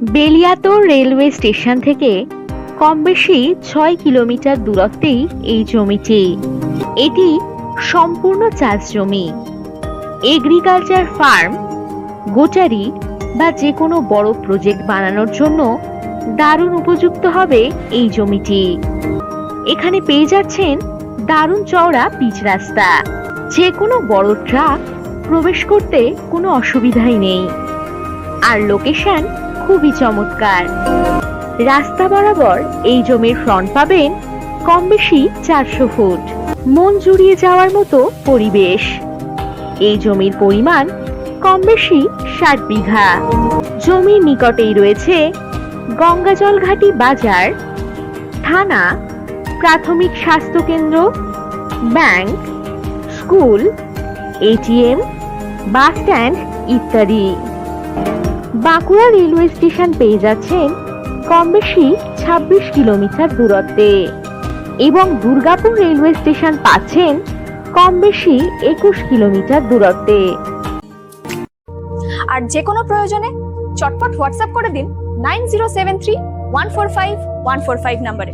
Beliatore railway station থেকে কম বেশি ৬ kilometre দূরত্বেই এই জমিটি। এটি সম্পূর্ণ চাষ জমি। এগ্রিকালচার ফার্ম, গোটারি বা যে কোনো বড় প্রজেক্ট বানানোর জন্য দারুণ উপযুক্ত হবে এই জমিটি। এখানে পেয়ে যাচ্ছেন দারুণ চওড়া পিচ রাস্তা। যে কোনো বড় ট্রাক প্রবেশ করতে কোনো অসুবিধাই নেই। আর লোকেশন খুবই চমৎকার। রাস্তা বরাবর এই জমির ফ্রন্ট পাবেন কম বেশি ৪০০ ফুট। মন জুড়িয়ে যাওয়ার মতো পরিবেশ। এই জমির পরিমাণ কম বেশি ৬০ বিঘা। জমির নিকটেই রয়েছে গঙ্গাজলঘাটি বাজার, থানা, প্রাথমিক স্বাস্থ্য কেন্দ্র, bank, school, ATM, bus stand ইত্যাদি। বাঁকুড়া রেলওয়ে স্টেশন পেয়ে যাচ্ছেন কম বেশি ২৬ কিলোমিটার দূরত্বে এবং দুর্গাপুর রেলওয়ে স্টেশন পাচ্ছেন কম বেশি ২১ কিলোমিটার দূরত্বে। আর যে কোনো প্রয়োজনে চটপট হোয়াটসঅ্যাপ করে দিন 9073145145 নম্বরে।